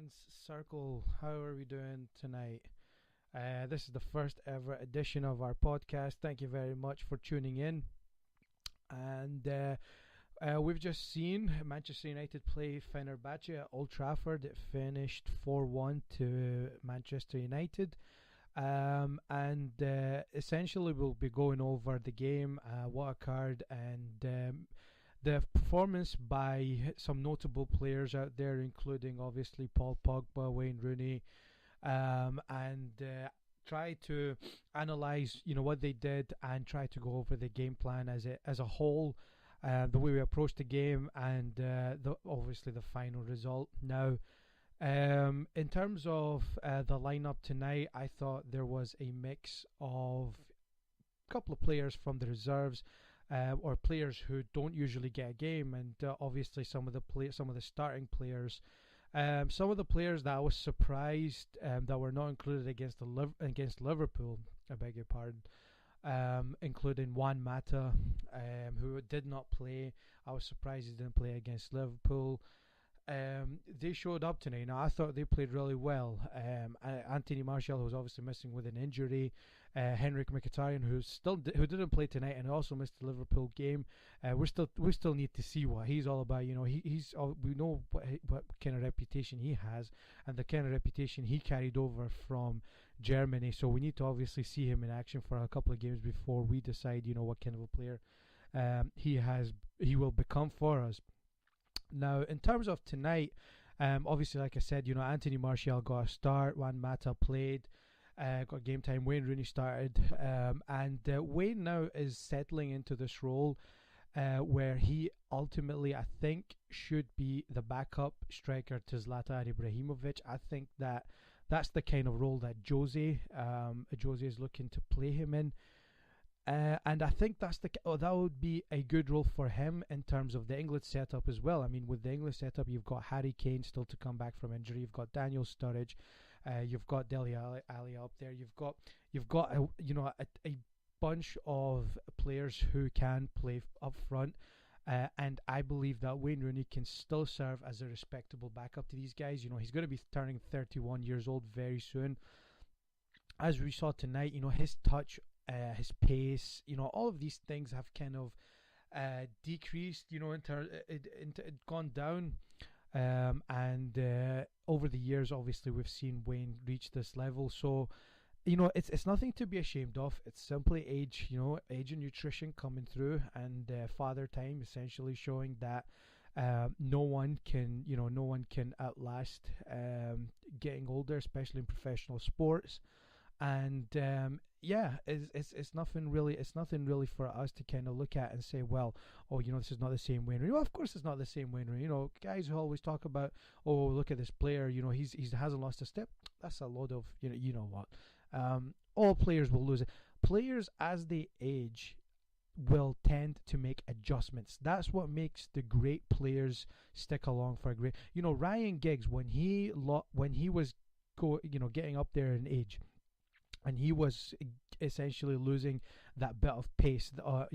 Lions Circle. How are we doing tonight? This is the first ever edition of our podcast. Thank you very much for tuning in. And we've just seen Manchester United play Fenerbahce at Old Trafford. It finished 4-1 to Manchester United. And essentially we'll be going over the game, what occurred, and the performance by some notable players out there, including obviously Paul Pogba, Wayne Rooney, and try to analyse, what they did, and try to go over the game plan as a whole, the way we approached the game, and obviously the final result. Now, in terms of the lineup tonight, I thought there was a mix of a couple of players from the reserves. Or players who don't usually get a game, and obviously some of the starting players, some of the players that I was surprised that were not included against Liverpool. I beg your pardon. Including Juan Mata, who did not play. I was surprised he didn't play against Liverpool. They showed up tonight. Now, I thought they played really well. Anthony Martial, who's obviously missing with an injury, Henrik Mkhitaryan, who didn't play tonight and also missed the Liverpool game. We still need to see what he's all about. We know what kind of reputation he has and the kind of reputation he carried over from Germany. So we need to obviously see him in action for a couple of games before we decide, what kind of a player he will become for us. Now, in terms of tonight, obviously, like I said, Anthony Martial got a start. Juan Mata played, got game time. Wayne Rooney started, and Wayne now is settling into this role where he ultimately, I think, should be the backup striker to Zlatan Ibrahimovic. I think that's the kind of role that Jose is looking to play him in. And I think that would be a good role for him in terms of the England setup as well. I mean, with the English setup, you've got Harry Kane still to come back from injury. You've got Daniel Sturridge. You've got Dele Alli up there. You've got a bunch of players who can play up front. And I believe that Wayne Rooney can still serve as a respectable backup to these guys. He's going to be turning 31 years old very soon. As we saw tonight, his touch, his pace, all of these things have kind of decreased, gone down, and over the years, obviously, we've seen Wayne reach this level. So, it's nothing to be ashamed of. It's simply age, age and nutrition coming through, and father time essentially showing that no one can outlast getting older, especially in professional sports. And it's nothing really for us to kind of look at and say, well, this is not the same Wayne Rooney. Well, of course it's not the same Wayne Rooney. Guys who always talk about, look at this player, he hasn't lost a step. That's a load of what. All players will lose it. Players as they age will tend to make adjustments. That's what makes the great players stick along for a great. Ryan Giggs, when he was getting up there in age, and he was essentially losing that bit of pace, on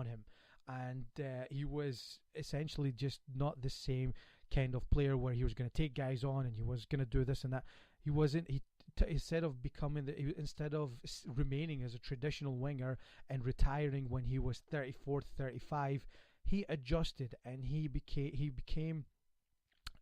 him, and he was essentially just not the same kind of player where he was going to take guys on and he was going to do this and that. He wasn't. Instead of remaining as a traditional winger and retiring when he was 34, 35, he adjusted and he became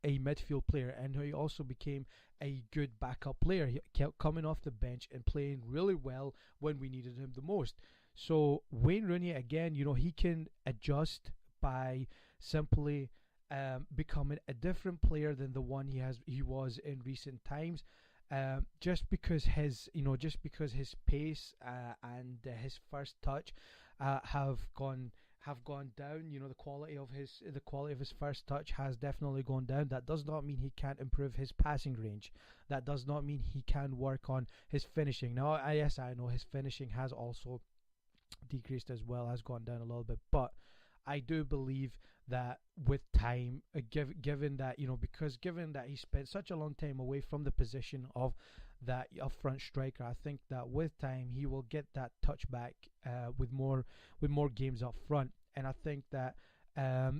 a midfield player, and he also became a good backup player. He kept coming off the bench and playing really well when we needed him the most. So Wayne Rooney, again, he can adjust by simply becoming a different player than the one he was in recent times. Just because his pace and his first touch have gone down. The quality of his first touch has definitely gone down. That does not mean he can't improve his passing range. That does not mean he can work on his finishing. Now, yes, I know his finishing has also decreased as well, has gone down a little bit, but I do believe that with time, given that he spent such a long time away from the position of that up front striker, I think that with time he will get that touch back with more games up front. And I think that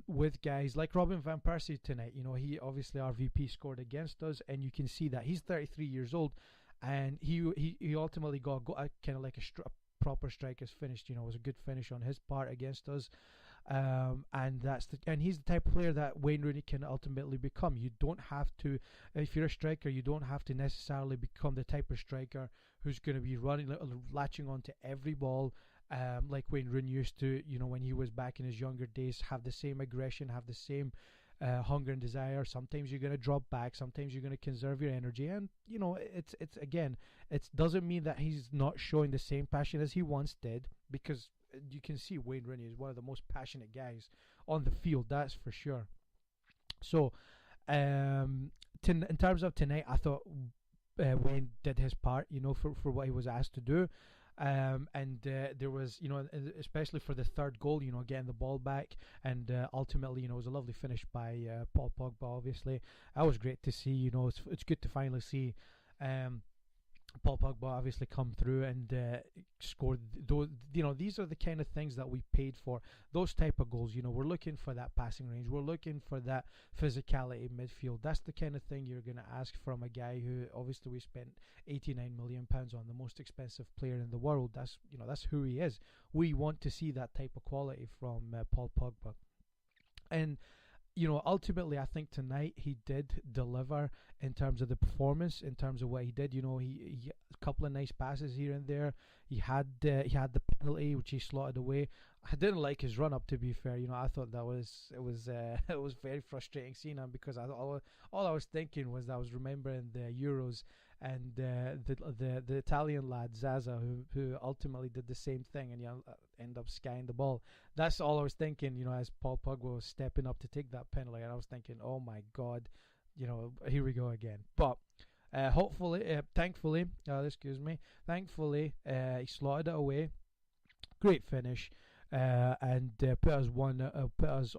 with guys like Robin van Persie tonight. You know, he obviously our VP scored against us, and you can see that he's 33 years old, and he ultimately got a kind of like a proper striker's finish. You know, it was a good finish on his part against us. And he's the type of player that Wayne Rooney can ultimately become. You don't have to, if you're a striker, you don't have to necessarily become the type of striker who's going to be running, latching onto every ball, like Wayne Rooney used to, you know, when he was back in his younger days, have the same aggression, have the same hunger and desire. Sometimes you're going to drop back, sometimes you're going to conserve your energy, and you know, it's again, it doesn't mean that he's not showing the same passion as he once did, because you can see Wayne Rooney is one of the most passionate guys on the field, that's for sure. So, in terms of tonight, I thought Wayne did his part, you know, for what he was asked to do. There was, you know, especially for the third goal, you know, getting the ball back, and ultimately, you know, it was a lovely finish by Paul Pogba. Obviously, that was great to see. You know, it's good to finally see Paul Pogba obviously come through and score. Those, you know, these are the kind of things that we paid for. Those type of goals, you know, we're looking for that passing range. We're looking for that physicality in midfield. That's the kind of thing you're going to ask from a guy who obviously we spent £89 million on, the most expensive player in the world. That's, you know, that's who he is. We want to see that type of quality from Paul Pogba. And you know, ultimately, I think tonight he did deliver in terms of the performance, in terms of what he did. You know, he a couple of nice passes here and there. He had the penalty which he slotted away. I didn't like his run up, to be fair. You know, I thought it was it was very frustrating seeing him, because all I was thinking was I was remembering the Euros and the Italian lad Zaza who ultimately did the same thing, and end up skying the ball. That's all I was thinking, you know, as Paul Pogba was stepping up to take that penalty, and I was thinking, oh my God, you know, here we go again. But thankfully, he slotted it away. Great finish. And put us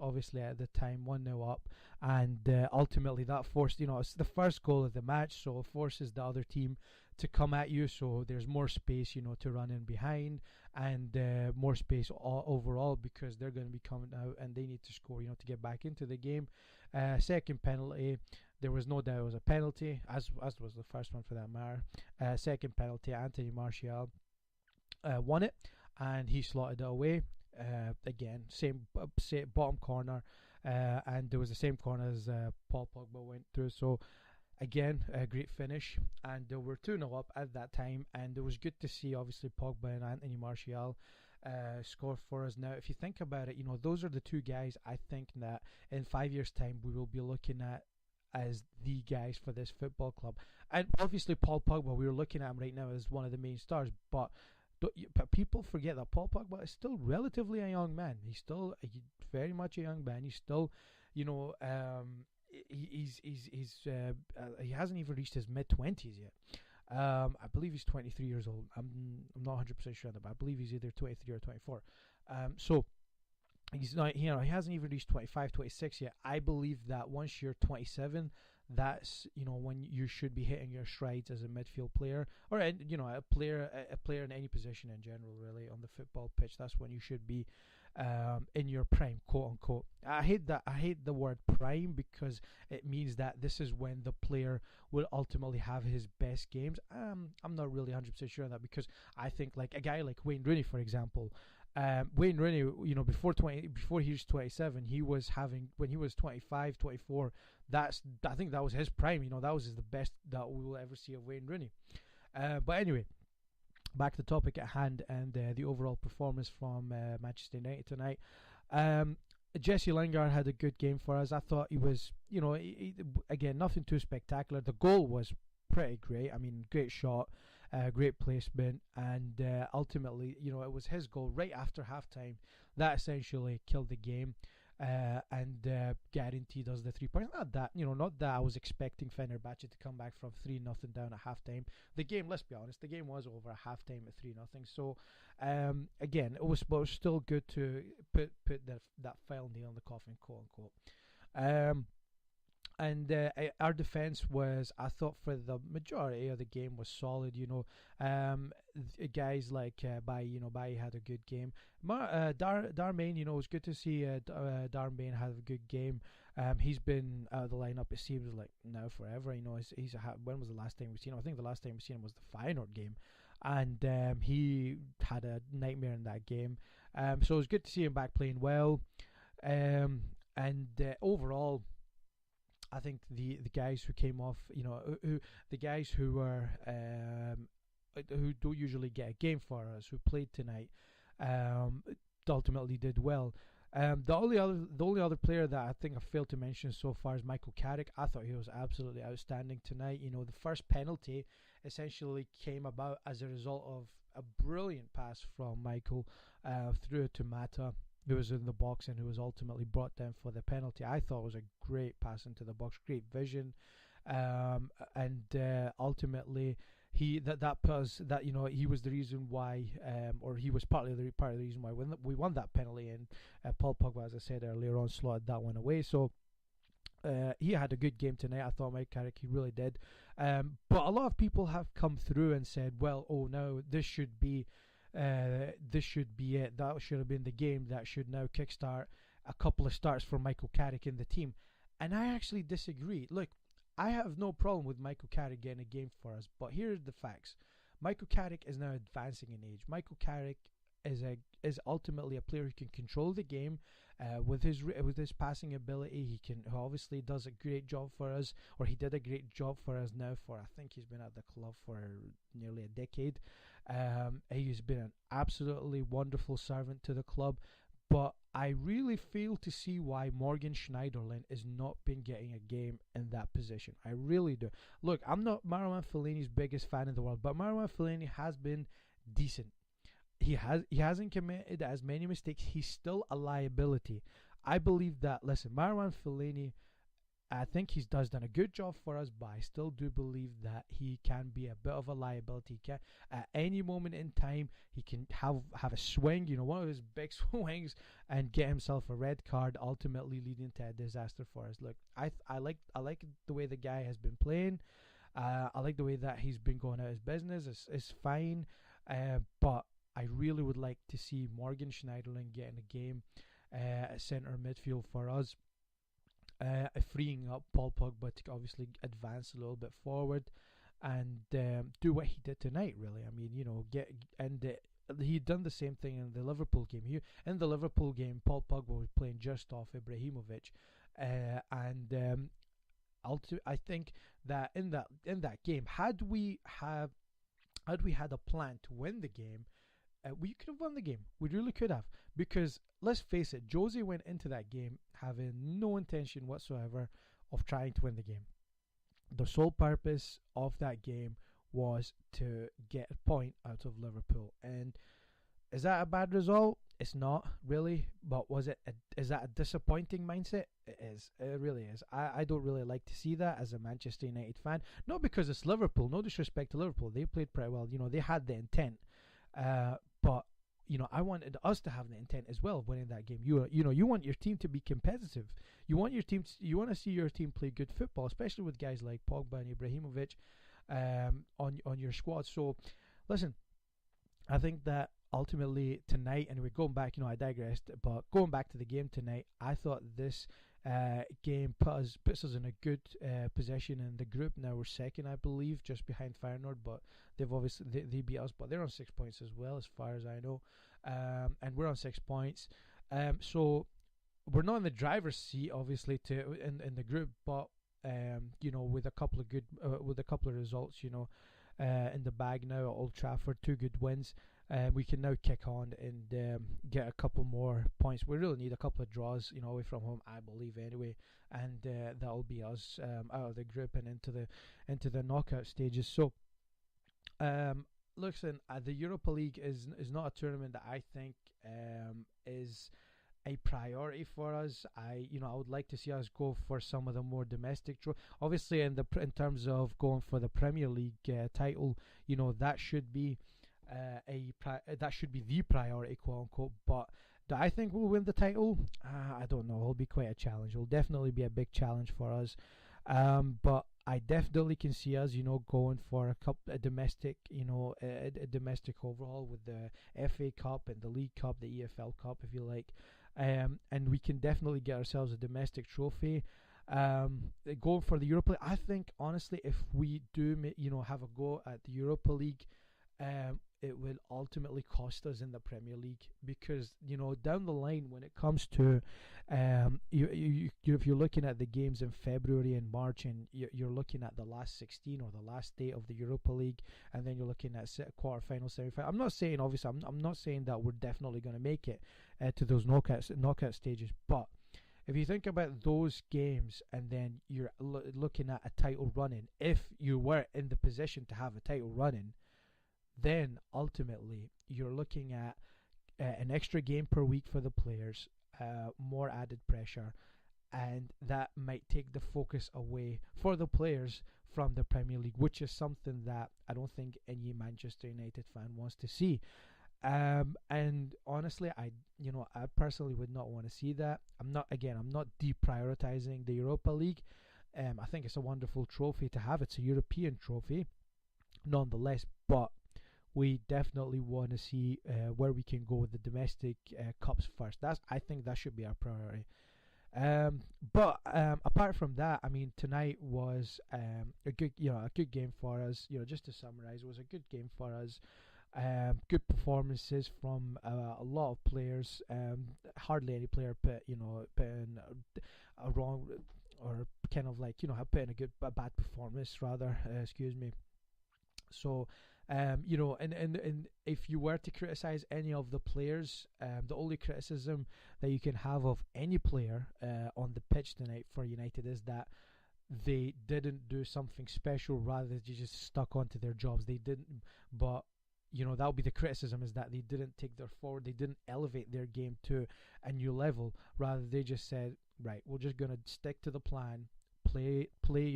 obviously at the time 1-0 up, and ultimately that forced, you know, it's the first goal of the match, so it forces the other team to come at you, so there's more space, you know, to run in behind, and more space overall, because they're going to be coming out and they need to score, you know, to get back into the game. Second penalty, there was no doubt it was a penalty, as was the first one for that matter. Second penalty, Anthony Martial won it, and he slotted it away. Again, same bottom corner, and there was the same corner as Paul Pogba went through. So again, a great finish, and they were 2-0 up at that time, and it was good to see obviously Pogba and Anthony Martial score for us. Now, if you think about it, you know, those are the two guys I think that in 5 years' time we will be looking at as the guys for this football club. And obviously Paul Pogba, we were looking at him right now as one of the main stars, but people forget that Paul Pogba is still relatively a young man. He's still very much a young man. He's still, you know, he hasn't even reached his mid-20s yet. I believe he's 23 years old. I'm not 100% sure on that, but I believe he's either 23 or 24. So he's not, you know, he hasn't even reached 25, 26 yet. I believe that once you're 27, that's, you know, when you should be hitting your strides as a midfield player, or, you know, a player in any position in general, really, on the football pitch. That's when you should be in your prime, quote unquote. I hate the word prime, because it means that this is when the player will ultimately have his best games. I'm not really 100% sure on that, because I think like a guy like Wayne Rooney, for example. Wayne Rooney, you know, before he was 27, he was having, when he was 25, 24, I think that was his prime, you know, that was the best that we will ever see of Wayne Rooney. But anyway, back to the topic at hand, and the overall performance from Manchester United tonight. Jesse Lingard had a good game for us. I thought he was, you know, again, nothing too spectacular. The goal was pretty great. I mean, great shot. Great placement, and ultimately, you know, it was his goal right after halftime that essentially killed the game, and guaranteed us the 3 points. Not that I was expecting Fenerbahce to come back from 3-0 down at halftime. The game, let's be honest, the game was over at halftime at 3-0. So again, it was still good to put that final nail in the coffin, quote unquote. And our defense was, I thought, for the majority of the game was solid. Guys like Bai had a good game. Darmain, it was good to see Darmain have a good game. He's been out of the lineup, it seems like now forever. When was the last time we seen him? I think the last time we seen him was the Feyenoord game, and he had a nightmare in that game. So it was good to see him back playing well. And overall, I think the guys who came off, the guys who were who don't usually get a game for us, who played tonight, ultimately did well. The only other player that I think I failed to mention so far is Michael Carrick. I thought he was absolutely outstanding tonight. The first penalty essentially came about as a result of a brilliant pass from Michael through it to Mata, who was in the box and who was ultimately brought down for the penalty. I thought it was a great pass into the box, great vision, and ultimately he was the reason why, or he was part of the reason why we won that penalty. And Paul Pogba, as I said earlier on, slotted that one away. So he had a good game tonight. I thought Mike Carrick, he really did. But a lot of people have come through and said, well, oh no, this should be it. That should have been the game that should now kickstart a couple of starts for Michael Carrick in the team. And I actually disagree. Look, I have no problem with Michael Carrick getting a game for us, but here are the facts. Michael Carrick is now advancing in age. Michael Carrick is ultimately a player who can control the game with his passing ability. He obviously does a great job for us, or he did a great job for us now for, I think he's been at the club for nearly a decade. He's been an absolutely wonderful servant to the club, but I really fail to see why Morgan Schneiderlin is not been getting a game in that position. I really do. Look, I'm not Marouane Fellaini's biggest fan in the world, but Marouane Fellaini has been decent. He hasn't committed as many mistakes. He's still a liability. I believe that. Listen, Marouane Fellaini, I think he's done a good job for us, but I still do believe that he can be a bit of a liability. He can, at any moment in time, he can have a swing, one of his big swings, and get himself a red card, ultimately leading to a disaster for us. Look, I like the way the guy has been playing. I like the way that he's been going out his business. It's fine, but I really would like to see Morgan Schneiderlin getting a game at centre midfield for us. Freeing up Paul Pogba to obviously advance a little bit forward and do what he did tonight. Really, I mean, he'd done the same thing in the Liverpool game. In the Liverpool game, Paul Pogba was playing just off Ibrahimovic, and I think that in that game, had we had a plan to win the game, we could have won the game. We really could have. Because, let's face it, Jose went into that game having no intention whatsoever of trying to win the game. The sole purpose of that game was to get a point out of Liverpool. And is that a bad result? It's not, really. But is that a disappointing mindset? It is. It really is. I don't really like to see that as a Manchester United fan. Not because it's Liverpool. No disrespect to Liverpool. They played pretty well. They had the intent. But I wanted us to have the intent as well of winning that game. You want your team to be competitive. You want to see your team play good football, especially with guys like Pogba and Ibrahimovic on your squad. So, listen, I think that ultimately tonight, and we're going back. I digressed, but going back to the game tonight, I thought this game puts us in a good position in the group. Now we're second, I believe, just behind Feyenoord, but they've obviously they beat us, but they're on 6 points as well, as far as I know, and we're on 6 points. So we're not in the driver's seat, obviously, in the group, but with a couple of results, in the bag now at Old Trafford, 2 good wins. We can now kick on and get a couple more points. We really need a couple of draws, away from home, I believe, anyway, and that'll be us out of the group and into the knockout stages. So, listen, the Europa League is not a tournament that I think is a priority for us. I would like to see us go for some of the more domestic obviously in terms of going for the Premier League title. That should be that should be the priority, quote unquote. But do I think we'll win the title? I don't know. It'll be quite a challenge. It'll definitely be a big challenge for us. But I definitely can see us, going for a domestic, a domestic overhaul with the FA Cup and the League Cup, the EFL Cup, if you like, and we can definitely get ourselves a domestic trophy. Going for the Europa League, I think honestly, if we do, have a go at the Europa League, it will ultimately cost us in the Premier League because down the line when it comes to if you're looking at the games in February and March and you're looking at the last 16 or the last day of the Europa League, and then you're looking at quarter-final, semi-final. I'm not saying obviously I'm not saying that we're definitely going to make it to those knockout stages, but if you think about those games and then you're looking at a title running, if you were in the position to have a title running, then ultimately you're looking at an extra game per week for the players, more added pressure, and that might take the focus away for the players from the Premier League, which is something that I don't think any Manchester United fan wants to see. And honestly, I personally would not want to see that. I'm not deprioritizing the Europa League. I think it's a wonderful trophy to have. It's a European trophy, nonetheless, but we definitely want to see where we can go with the domestic cups first. I think that should be our priority. But apart from that, I mean, tonight was a good game for us. Just to summarize, it was a good game for us. Good performances from a lot of players. Hardly any player put in a wrong or kind of like put in a bad performance rather. Excuse me. So, and if you were to criticize any of the players, the only criticism that you can have of any player on the pitch tonight for United is that they didn't do something special, rather they just stuck onto their jobs. They didn't, but that would be the criticism, is that they didn't take their forward, they didn't elevate their game to a new level. Rather, they just said, right, we're just gonna stick to the plan, play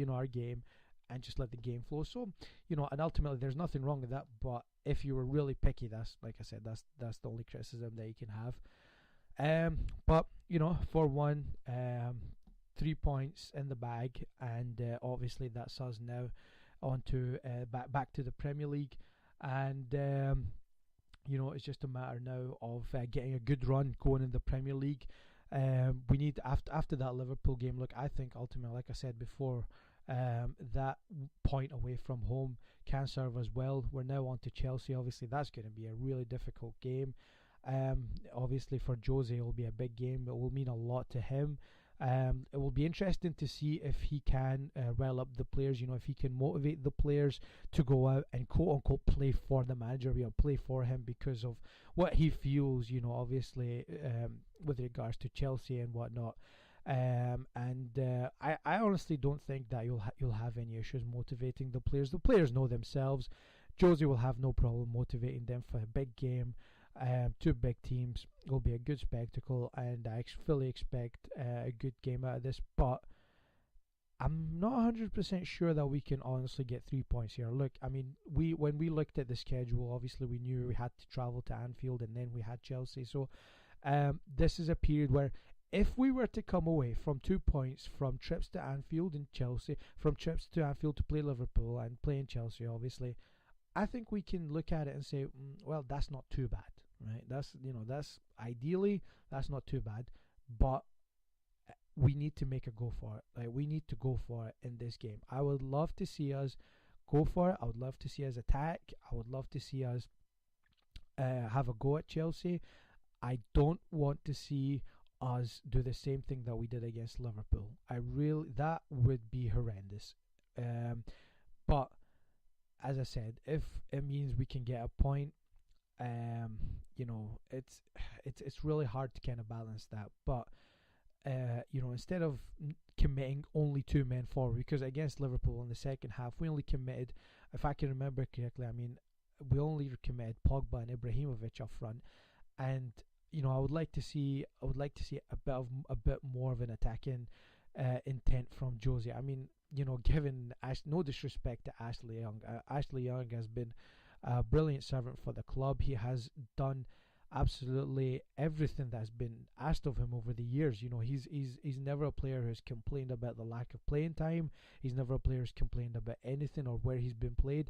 our game, and just let the game flow. So, and ultimately there's nothing wrong with that, but if you were really picky, that's, like I said, that's the only criticism that you can have. But 4-1, 3 points in the bag, and obviously that's us now on to back to the Premier League, and it's just a matter now of getting a good run going in the Premier League. We need, after that Liverpool game, look, I think ultimately, like I said before, that point away from home can serve us well. We're now on to Chelsea. Obviously that's going to be a really difficult game. Obviously for Jose it will be a big game. It will mean a lot to him. It will be interesting to see if he can rile up the players, if he can motivate the players to go out and quote unquote play for the manager, play for him because of what he feels, obviously with regards to Chelsea and whatnot. I honestly don't think that you'll have any issues motivating the players. The players know themselves. Jose will have no problem motivating them for a big game. Two big teams. It will be a good spectacle, and I fully expect a good game out of this. But I'm not 100% sure that we can honestly get 3 points here. Look, I mean, when we looked at the schedule, obviously we knew we had to travel to Anfield, and then we had Chelsea. So this is a period where, if we were to come away from 2 points from trips to Anfield and Chelsea, from trips to Anfield to play Liverpool and play in Chelsea, obviously, I think we can look at it and say, well, that's not too bad, right? That's ideally, that's not too bad, but we need to make a go for it. Like, we need to go for it in this game. I would love to see us go for it. I would love to see us attack. I would love to see us have a go at Chelsea. I don't want to see us do the same thing that we did against Liverpool. That would be horrendous. But as I said, if it means we can get a point, it's really hard to kind of balance that. But instead of committing only 2 men forward, because against Liverpool in the second half we only committed, if I can remember correctly, I mean, we only committed Pogba and Ibrahimovic up front, and I would like to see a bit more of an attacking intent from Jose. I mean, given no disrespect to Ashley Young, Ashley Young has been a brilliant servant for the club. He has done absolutely everything that's been asked of him over the years. You know, he's never a player who's complained about the lack of playing time. He's never a player who's complained about anything or where he's been played.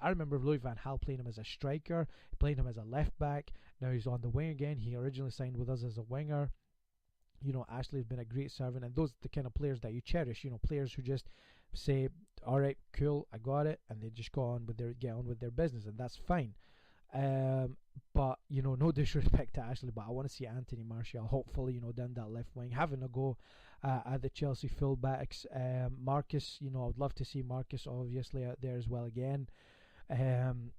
I remember Louis van Gaal playing him as a striker, playing him as a left back. Now he's on the wing again. He originally signed with us as a winger. You know, Ashley has been a great servant, and those are the kind of players that you cherish. You know, players who just say, "All right, cool, I got it," and they just get on with their business, and that's fine. Um, but you know, no disrespect to Ashley, but I want to see Anthony Martial, hopefully, you know, down that left wing, having a go at the Chelsea fullbacks. Marcus, you know, I'd love to see Marcus obviously out there as well again. Um,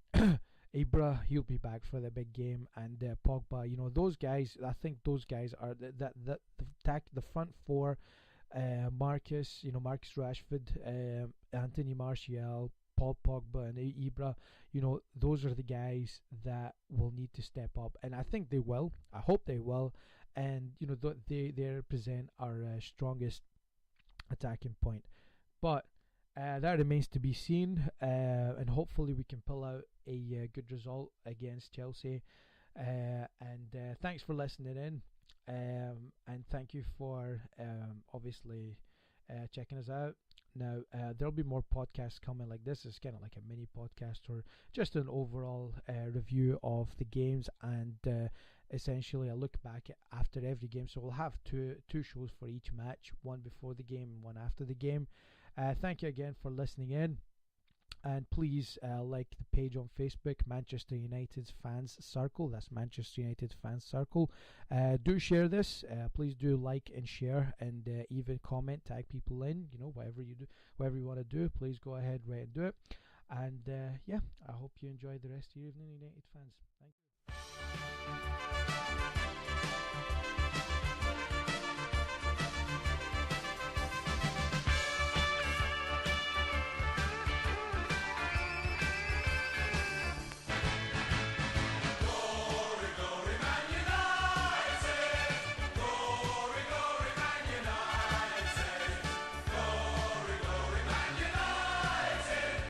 Ibra, he'll be back for the big game, and Pogba. You know, those guys. I think those guys are the front four. Marcus, you know, Marcus Rashford, Anthony Martial, Paul Pogba, and Ibra. You know, those are the guys that will need to step up, and I think they will. I hope they will, and you know, they represent our strongest attacking point. But that remains to be seen, and hopefully we can pull out a good result against Chelsea. And thanks for listening in, and thank you for obviously checking us out. Now there'll be more podcasts coming like this. It's kind of like a mini podcast or just an overall review of the games, and essentially a look back after every game. So we'll have two shows for each match, one before the game and one after the game. Thank you again for listening in, and please like the page on Facebook, Manchester United's Fans Circle. That's Manchester United Fans Circle. Do share this. Please do like and share, and even comment, tag people in. You know, whatever you do, whatever you want to do, please go ahead, right, and do it. And yeah, I hope you enjoy the rest of your evening, United fans. Thank you.